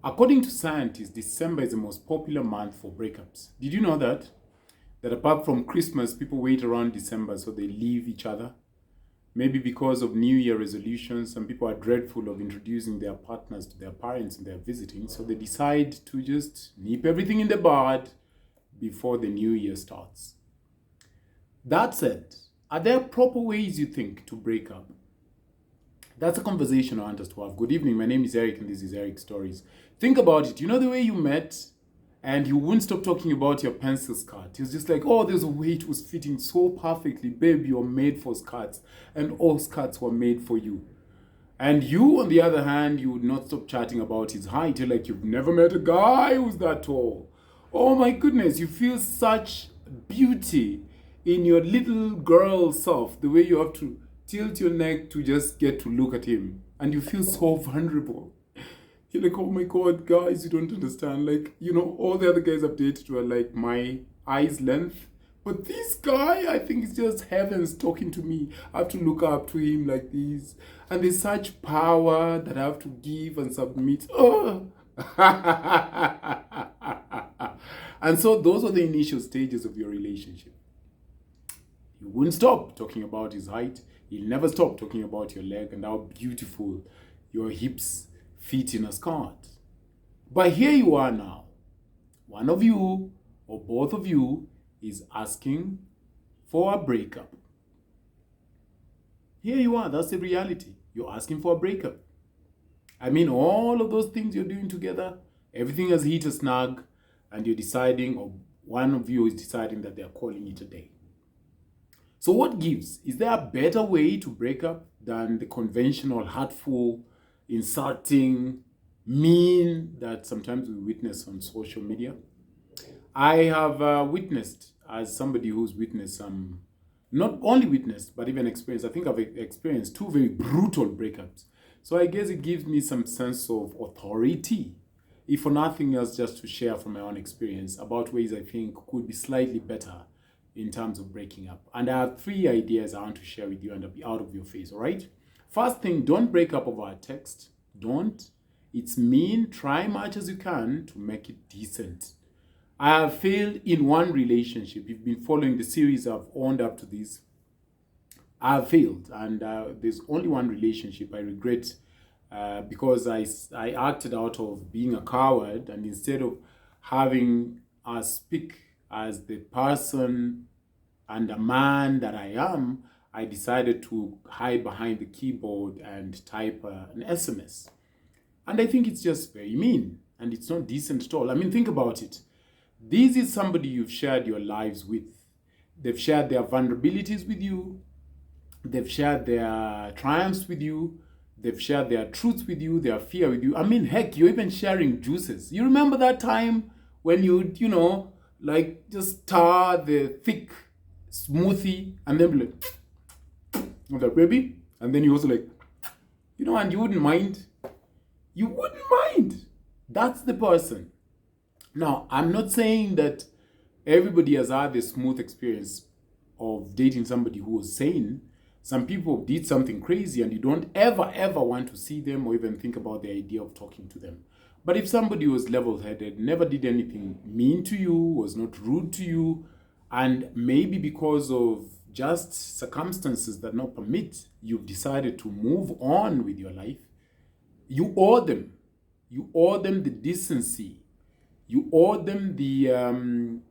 According to scientists, December is the most popular month for breakups. Did you know that? That apart from Christmas, people wait around December so they leave each other. Maybe because of New Year resolutions, some people are dreadful of introducing their partners to their parents and they're visiting, so they decide to just nip everything in the bud before the new year starts. That said, are there proper ways you think to break up? That's a conversation I want us to have. Good evening, my name is Eric and this is Eric Stories. Think about it. You know the way you met and you wouldn't stop talking about your pencil skirt. It was just like, oh, there's a way it was fitting so perfectly. Babe, you're made for skirts and all skirts were made for you. And you, on the other hand, you would not stop chatting about his height. You're like, you've never met a guy who's that tall. Oh my goodness, you feel such beauty in your little girl self, the way you have to tilt your neck to just get to look at him. And you feel so vulnerable. You're like, oh my God, guys, you don't understand. Like, all the other guys I've dated were like my eyes length. But this guy, I think it's just heavens talking to me. I have to look up to him like this. And there's such power that I have to give and submit. Oh. And so those are the initial stages of your relationship. You wouldn't stop talking about his height. He'll never stop talking about your leg and how beautiful your hips fit in a skirt. But here you are now. One of you or both of you is asking for a breakup. Here you are. That's the reality. You're asking for a breakup. I mean, all of those things you're doing together, everything has hit a snag, and you're deciding, or one of you is deciding that they're calling it a day. So what gives? Is there a better way to break up than the conventional, hurtful, insulting, mean that sometimes we witness on social media? I have witnessed, as somebody who's witnessed not only witnessed, but even experienced, I think I've experienced 2 very brutal breakups. So I guess it gives me some sense of authority, if for nothing else, just to share from my own experience about ways I think could be slightly better in terms of breaking up. And I have 3 ideas I want to share with you and I'll be out of your face, all right? First thing, don't break up over a text. Don't. It's mean. Try much as you can to make it decent. I have failed in one relationship. If you've been following the series I've owned up to this, I have failed. And there's only one relationship I regret because I acted out of being a coward, and instead of having us speak as the person and a man that I am, I decided to hide behind the keyboard and type an SMS. And I think it's just very mean and it's not decent at all. I mean, think about it. This is somebody you've shared your lives with. They've shared their vulnerabilities with you. They've shared their triumphs with you. They've shared their truths with you, their fear with you. I mean, heck, you're even sharing juices. You remember that time when you'd, like just stir the thick smoothie and then be like, like, baby. And then you also like, and you wouldn't mind. You wouldn't mind. That's the person. Now, I'm not saying that everybody has had a smooth experience of dating somebody who was sane. Some people did something crazy and you don't ever, ever want to see them or even think about the idea of talking to them. But if somebody was level-headed, never did anything mean to you, was not rude to you, and maybe because of just circumstances that not permit, you've decided to move on with your life, you owe them. You owe them the decency. You owe them the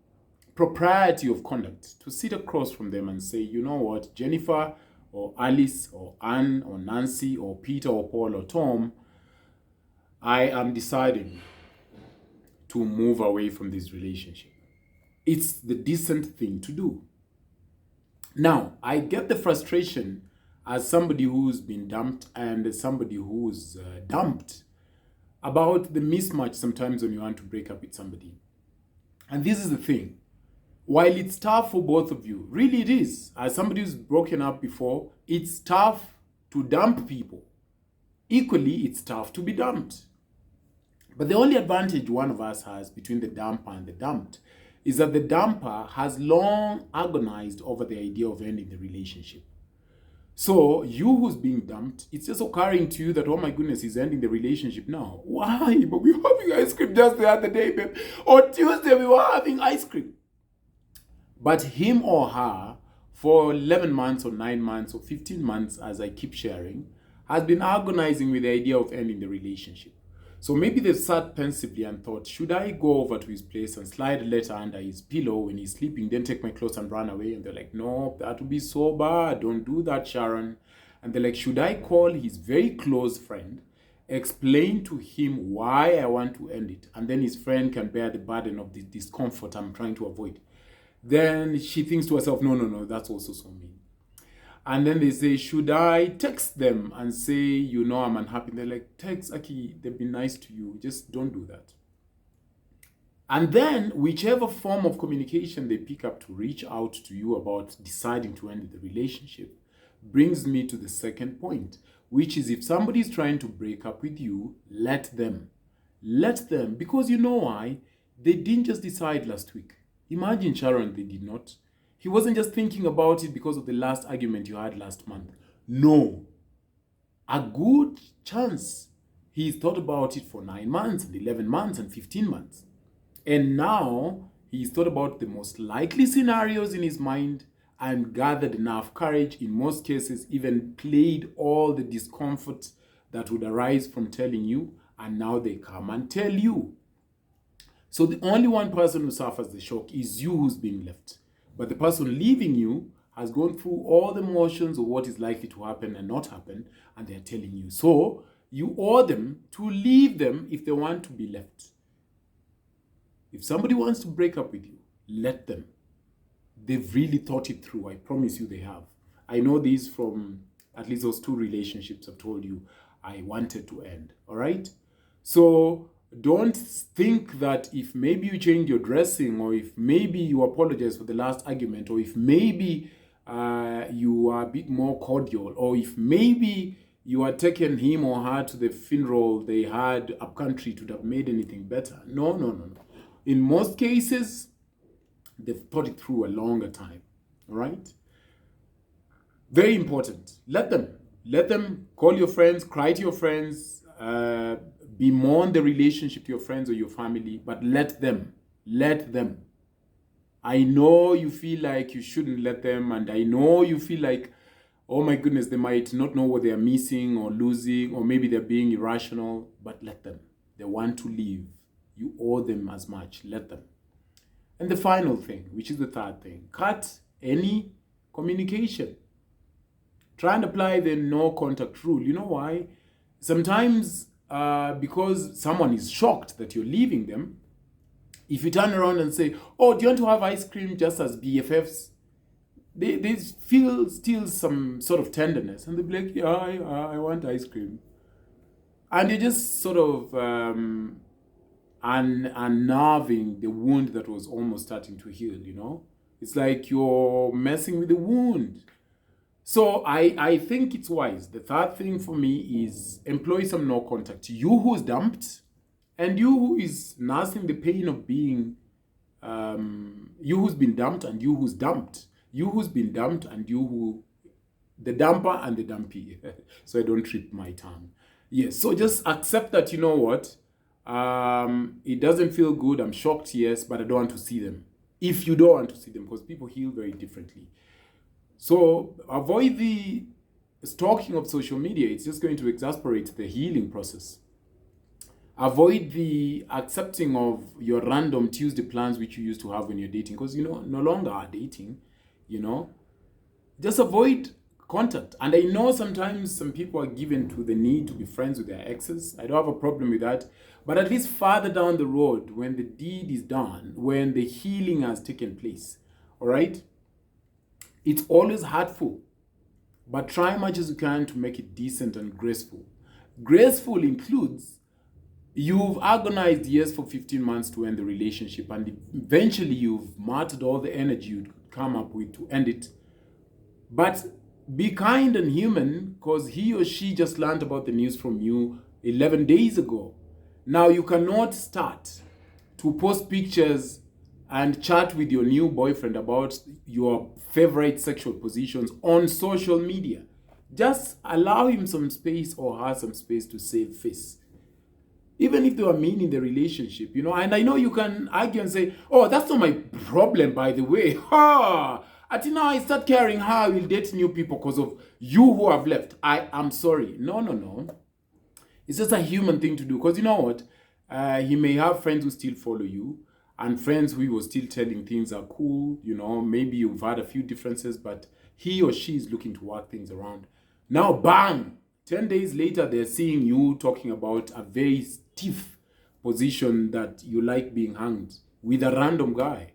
propriety of conduct to sit across from them and say, you know what, Jennifer or Alice or Anne or Nancy or Peter or Paul or Tom, I am deciding to move away from this relationship. It's the decent thing to do. Now, I get the frustration as somebody who's been dumped and as somebody who's dumped about the mismatch sometimes when you want to break up with somebody. And this is the thing. While it's tough for both of you, really it is. As somebody who's broken up before, it's tough to dump people. Equally, it's tough to be dumped. But the only advantage one of us has between the dumper and the dumped is that the dumper has long agonized over the idea of ending the relationship. So you who's being dumped, it's just occurring to you that, oh my goodness, he's ending the relationship now. Why? But we were having ice cream just the other day, babe. On Tuesday, we were having ice cream. But him or her, for 11 months or 9 months or 15 months, as I keep sharing, has been agonizing with the idea of ending the relationship. So maybe they've sat pensively and thought, should I go over to his place and slide a letter under his pillow when he's sleeping, then take my clothes and run away? And they're like, no, that would be so bad. Don't do that, Sharon. And they're like, should I call his very close friend, explain to him why I want to end it, and then his friend can bear the burden of the discomfort I'm trying to avoid? Then she thinks to herself, no, that's also so mean. And then they say, should I text them and say, I'm unhappy? They're like, text, Aki, they've been nice to you. Just don't do that. And then whichever form of communication they pick up to reach out to you about deciding to end the relationship brings me to the second point, which is if somebody is trying to break up with you, let them. Let them, because you know why? They didn't just decide last week. Imagine, Sharon, they did not. He wasn't just thinking about it because of the last argument you had last month. No. A good chance he's thought about it for 9 months and 11 months and 15 months. And now he's thought about the most likely scenarios in his mind and gathered enough courage, in most cases even played all the discomfort that would arise from telling you, and now they come and tell you. So the only one person who suffers the shock is you who's being left. But the person leaving you has gone through all the motions of what is likely to happen and not happen, and they're telling you. So you owe them to leave them if they want to be left. If somebody wants to break up with you, let them. They've really thought it through. I promise you they have. I know these from at least those 2 relationships I've told you I wanted to end. All right? So don't think that if maybe you change your dressing, or if maybe you apologize for the last argument, or if maybe you are a bit more cordial, or if maybe you are taking him or her to the funeral they had up country, to have made anything better. No. In most cases, they've thought it through a longer time. All right? Very important. Let them call your friends, cry to your friends, bemoan the relationship to your friends or your family, but let them. I know you feel like you shouldn't let them, and I know you feel like, oh my goodness, they might not know what they are missing or losing, or maybe they're being irrational, but let them. They want to leave. You owe them as much. Let them. And the final thing, which is the third thing, cut any communication. Try and apply the no contact rule. You know why? Sometimes because someone is shocked that you're leaving them, if you turn around and say, oh, do you want to have ice cream just as BFFs? They feel still some sort of tenderness, and they'll be like, yeah, I want ice cream. And you're just sort of unnerving the wound that was almost starting to heal, It's like you're messing with the wound. So I think it's wise. The third thing for me is employ some no contact. You who's dumped, and you who is nursing the pain of being, you who's been dumped and you who's dumped. You who's been dumped and you who, the dumper and the dumpy. So I don't trip my tongue. Yes, so just accept that, you know what, it doesn't feel good. I'm shocked, yes, but I don't want to see them. If you don't want to see them, because people heal very differently. So avoid the stalking of social media. It's just going to exasperate the healing process. Avoid the accepting of your random Tuesday plans which you used to have when you're dating, because no longer are dating, Just avoid contact. And I know sometimes some people are given to the need to be friends with their exes. I don't have a problem with that. But at least farther down the road, when the deed is done, when the healing has taken place, all right? It's always hurtful, but try much as you can to make it decent and graceful. Graceful includes you've agonized years for 15 months to end the relationship, and eventually you've martyred all the energy you'd come up with to end it. But be kind and human, because he or she just learned about the news from you 11 days ago. Now you cannot start to post pictures and chat with your new boyfriend about your favorite sexual positions on social media. Just allow him some space or her some space to save face. Even if they were mean in the relationship, you know, and I know you can argue and say, oh, that's not my problem, by the way. Ha! Until now, I start caring how I will date new people because of you who have left. I am sorry. No, no, no. It's just a human thing to do. Because you know what? He may have friends who still follow you and friends who were still telling things are cool. You know, maybe you've had a few differences, but he or she is looking to work things around. Now, bang! 10 days later, they're seeing you talking about a very stiff position that you like being hanged with a random guy.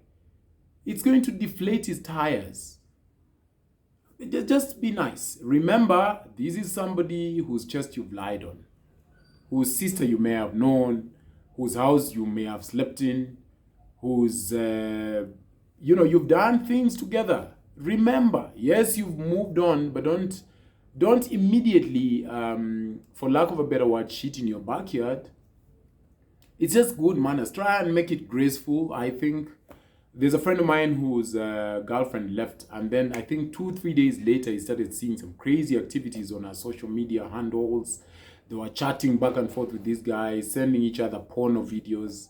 It's going to deflate his tires. Just be nice. Remember, this is somebody whose chest you've lied on, whose sister you may have known, whose house you may have slept in, whose, you've done things together. Remember, yes, you've moved on, but don't immediately, for lack of a better word, shit in your backyard. It's just good manners. Try and make it graceful. I think there's a friend of mine whose girlfriend left, and then I think 2-3 days later, he started seeing some crazy activities on her social media handles. They were chatting back and forth with this guy, sending each other porno videos,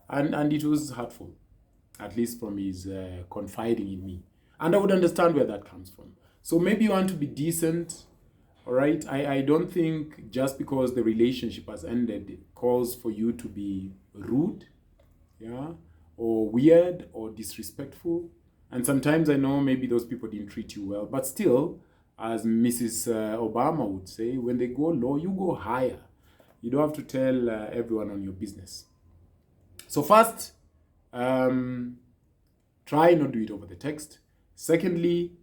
and it was hurtful, at least from his confiding in me. And I would understand where that comes from. So maybe you want to be decent, all right? I don't think just because the relationship has ended, it calls for you to be rude, yeah, or weird or disrespectful. And sometimes I know maybe those people didn't treat you well, but still, as Mrs. Obama would say, when they go low, you go higher. You don't have to tell everyone on your business. So first, try not do it over the text. Secondly,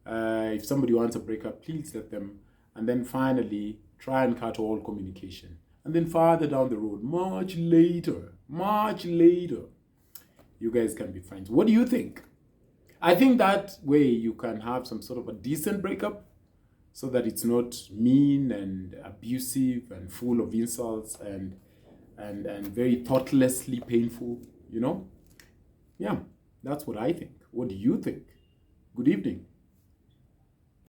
if somebody wants a breakup, please let them. And then finally, try and cut all communication. And then farther down the road, much later, you guys can be friends. What do you think? I think that way you can have some sort of a decent breakup so that it's not mean and abusive and full of insults and very thoughtlessly painful, you know? Yeah, that's what I think. What do you think? Good evening.